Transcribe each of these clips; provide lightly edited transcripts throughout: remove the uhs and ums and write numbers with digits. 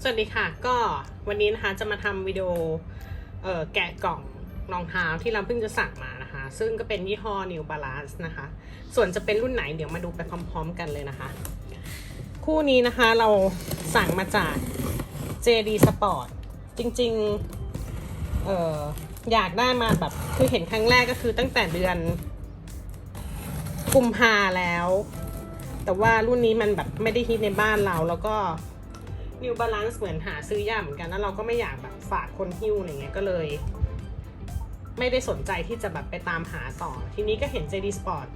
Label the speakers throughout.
Speaker 1: สวัสดีค่ะก็วันนี้นะคะจะมาทำวิดีโอแกะกล่องรองเท้าที่เราเพิ่งจะสั่งมานะคะซึ่งก็เป็นยี่ห้อ New Balance นะคะส่วนจะเป็นรุ่นไหนเดี๋ยวมาดูไปพร้อมๆกันเลยนะคะคู่นี้นะคะเราสั่งมาจาก JD Sport จริงๆอยากได้มาแบบคือเห็นครั้งแรกก็คือตั้งแต่เดือนกุมภาแล้วแต่ว่ารุ่นนี้มันแบบไม่ได้ฮิตในบ้านเราแล้วก็New Balance เหมือนหาซื้อยากเหมือนกันแล้วเราก็ไม่อยากแบบฝากคนหิ้วอะไรเงี้ยก็เลยไม่ได้สนใจที่จะแบบไปตามหาต่อทีนี้ก็เห็น JD Sport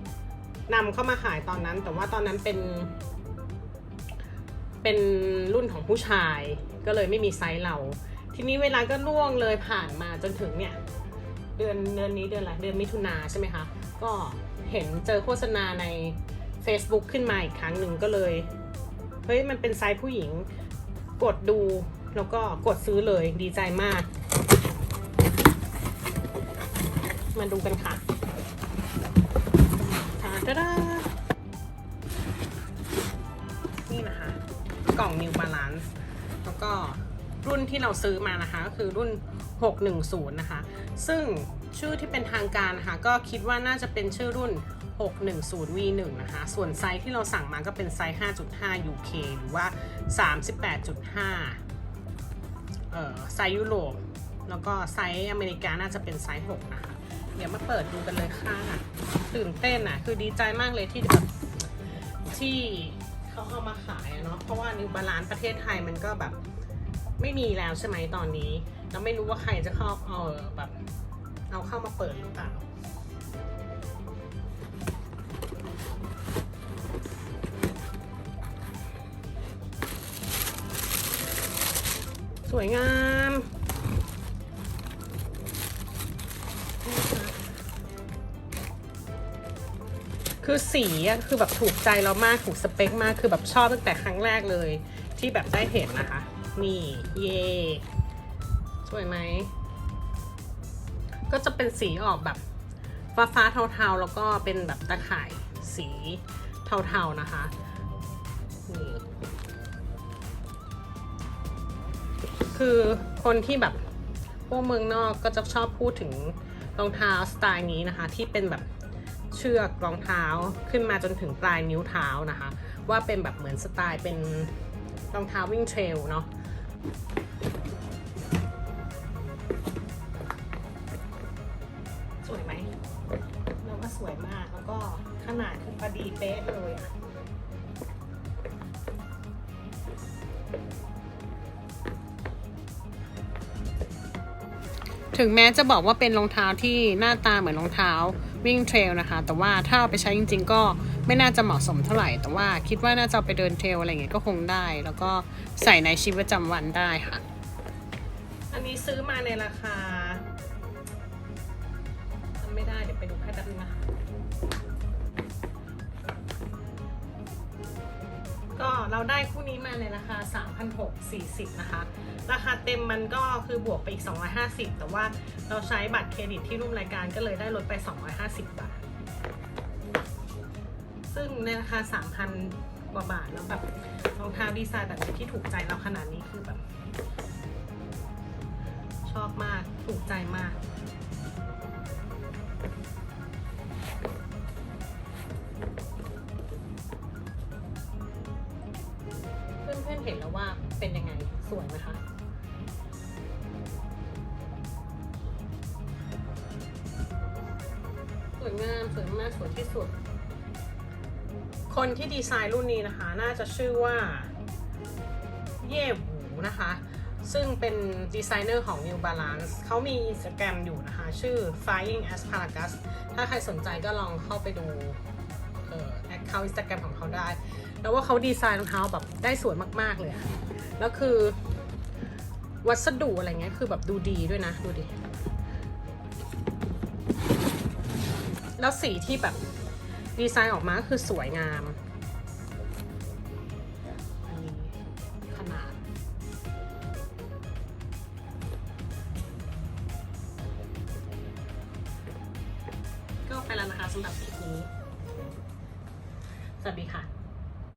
Speaker 1: นำเข้ามาขายตอนนั้นแต่ว่าตอนนั้นเป็นรุ่นของผู้ชายก็เลยไม่มีไซส์เราทีนี้เวลาก็ล่วงเลยผ่านมาจนถึงเนี่ยเดือนนี้เดือนอะไรเดือนมิถุนาใช่ไหมคะก็เห็นเจอโฆษณาใน Facebook ขึ้นมาอีกครั้งหนึ่งก็เลยเฮ้ยมันเป็นไซส์ผู้หญิงกดดูแล้วก็กดซื้อเลยดีใจมากมาดูกันค่ะตาดานี่นะคะกล่อง New Balance แล้วก็รุ่นที่เราซื้อมานะคะก็คือรุ่น610นะคะซึ่งชื่อที่เป็นทางการนะคะก็คิดว่าน่าจะเป็นชื่อรุ่น610 V1 นะคะส่วนไซส์ที่เราสั่งมาก็เป็นไซส์ 5.5 UK หรือว่า 38.5 ไซส์ยุโรปแล้วก็ไซส์อเมริกาน่าจะเป็นไซส์6นะคะเดี๋ยวมาเปิดดูกันเลยค่ะตื่นเต้นอ่ะคือดีใจมากเลยที่แบบที่เขาเอามาขายเนาะเพราะว่า New Balance ประเทศไทยมันก็แบบไม่มีแล้วใช่ไหมตอนนี้แล้วไม่รู้ว่าใครจะเข้าแบบเอาเข้ามาเปิดหรือเปล่าสวยงามคือสีอะคือแบบถูกใจเรามากถูกสเปคมากคือแบบชอบตั้งแต่ครั้งแรกเลยที่แบบได้เห็นนะคะนี่เย่สวยไหมก็จะเป็นสีออกแบบฟ้าเทาๆแล้วก็เป็นแบบตะข่ายสีเทาๆนะคะนี่คือคนที่แบบพวกเมืองนอกก็จะชอบพูดถึงรองเท้าสไตล์นี้นะคะที่เป็นแบบเชือกรองเท้าขึ้นมาจนถึงปลายนิ้วเท้านะคะว่าเป็นแบบเหมือนสไตล์เป็นรองเท้าวิ่งเทรลเนาะสวยไหมเราว่าสวยมากแล้วก็ขนาดคือพอดีเป๊ะเลยอะถึงแม้จะบอกว่าเป็นรองเท้าที่หน้าตาเหมือนรองเท้าวิ่งเทรลนะคะแต่ว่าถ้าเอาไปใช้จริงๆก็ไม่น่าจะเหมาะสมเท่าไหร่แต่ว่าคิดว่าน่าจะไปเดินเทรลอะไรเงี้ยก็คงได้แล้วก็ใส่ในชีวิตประจำวันได้ค่ะอันนี้ซื้อมาในราคาจำไม่ได้เดี๋ยวไปดูให้แป๊บนึงนะคะก็เราได้คู่นี้มาในราคา 3,640 นะคะราคาเต็มมันก็คือบวกไปอีก250แต่ว่าเราใช้บัตรเครดิตที่ร่วมรายการก็เลยได้ลดไป250 บาทซึ่งในราคา 3,000 กว่าบาทแล้วแบบรองเท้าดีไซน์แบบที่ถูกใจเราขนาดนี้คือแบบชอบมากถูกใจมากเพื่อนๆเห็นแล้วว่าเป็นยังไงสวยไหมคะสวยงามสวยมากสวยที่สุดคนที่ดีไซน์รุ่นนี้นะคะน่าจะชื่อว่าเย่หวูนะคะซึ่งเป็นดีไซเนอร์ของ New Balance เขามี Instagram อยู่นะคะชื่อ Flying Asparagus ถ้าใครสนใจก็ลองเข้าไปดูaccount Instagram ของเขาได้แล้วว่าเขาดีไซน์รองเท้าแบบได้สวยมากๆเลยอะแล้วคือวัสดุอะไรเงี้ยคือแบบดูดีด้วยนะดูดิแล้วสีที่แบบดีไซน์ออกมาคือสวยงามขนาดก็ไปแล้วนะคะสำหรับคลิปนี้สวัสดีค่ะ